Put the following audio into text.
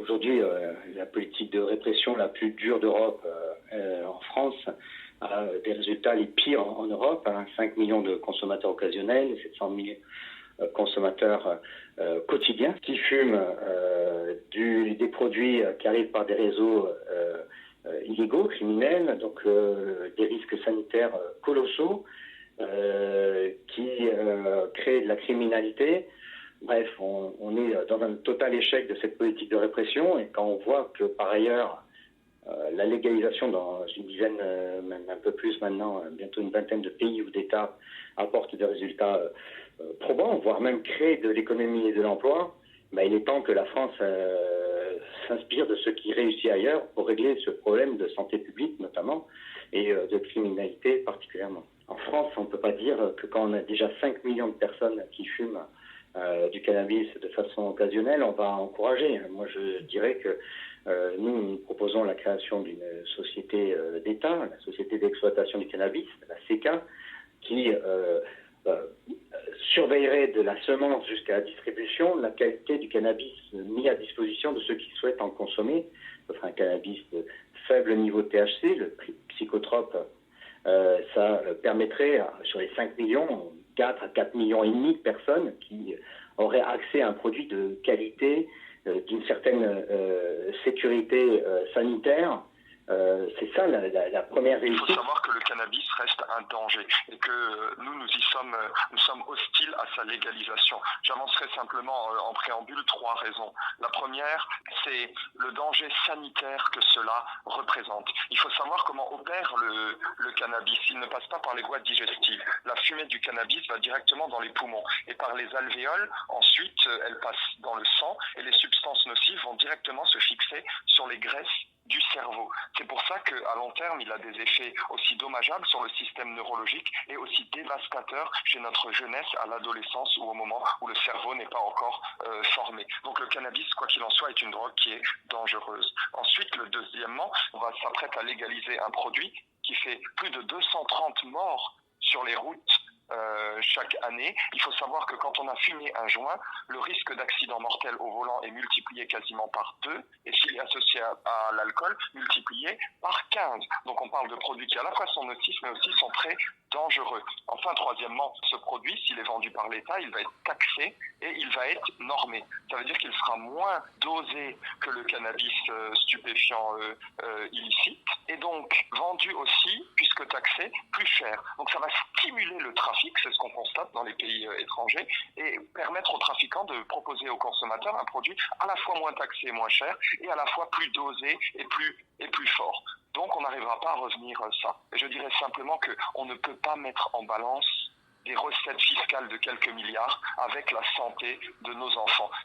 Aujourd'hui, la politique de répression la plus dure d'Europe en France a des résultats les pires en Europe. 5 millions de consommateurs occasionnels, 700 000 consommateurs quotidiens qui fument des produits qui arrivent par des réseaux illégaux, criminels, donc des risques sanitaires colossaux qui créent de la criminalité. Bref, on est dans un total échec de cette politique de répression, et quand on voit que par ailleurs la légalisation dans une dizaine, même un peu plus maintenant, bientôt une vingtaine de pays ou d'États apporte des résultats probants, voire même crée de l'économie et de l'emploi, il est temps que la France s'inspire de ce qui réussit ailleurs pour régler ce problème de santé publique notamment et de criminalité particulièrement. En France, on ne peut pas dire que quand on a déjà 5 millions de personnes qui fument du cannabis de façon occasionnelle, on va encourager. Moi, je dirais que nous proposons la création d'une société d'État, la Société d'exploitation du cannabis, la SECA, qui surveillerait de la semence jusqu'à la distribution la qualité du cannabis mis à disposition de ceux qui souhaitent en consommer. Ce serait un cannabis de faible niveau de THC, le psychotrope. Ça permettrait, sur les 5 millions, 4 à 4 millions et demi de personnes qui auraient accès à un produit de qualité, d'une certaine sécurité sanitaire. C'est ça la première réussite. Il faut savoir que le cannabis reste un danger et que nous sommes hostiles à sa légalisation. J'avancerai simplement en préambule 3 raisons. La première, c'est le danger sanitaire que cela représente. Il faut savoir comment opère le cannabis. Il ne passe pas par les voies digestives. La fumée du cannabis va directement dans les poumons et par les alvéoles, ensuite elle passe dans le sang et les substances nocives vont directement se fixer sur les graisses du cerveau. C'est pour ça qu'à long terme, il a des effets aussi dommageables sur le système neurologique et aussi dévastateurs chez notre jeunesse, à l'adolescence ou au moment où le cerveau n'est pas encore formé. Donc le cannabis, quoi qu'il en soit, est une drogue qui est dangereuse. Ensuite, deuxièmement, on s'apprête à légaliser un produit qui fait plus de 230 morts sur les routes chaque année. Il faut savoir que quand on a fumé un joint, le risque d'accident mortel au volant est multiplié quasiment par 2 et s'il est associé à l'alcool, multiplié par 15. Donc on parle de produits qui à la fois sont nocifs mais aussi sont très dangereux. Enfin, troisièmement, ce produit, s'il est vendu par l'État, il va être taxé et il va être normé. Ça veut dire qu'il sera moins dosé que le cannabis stupéfiant illicite et donc vendu aussi, puisque taxé, plus cher. Donc ça va stimuler le trafic, c'est ce qu'on constate dans les pays étrangers, et permettre aux trafiquants de proposer aux consommateurs un produit à la fois moins taxé, moins cher, et à la fois plus dosé et plus fort. Donc on n'arrivera pas à revenir ça. Et je dirais simplement qu'on ne peut pas mettre en balance des recettes fiscales de quelques milliards avec la santé de nos enfants.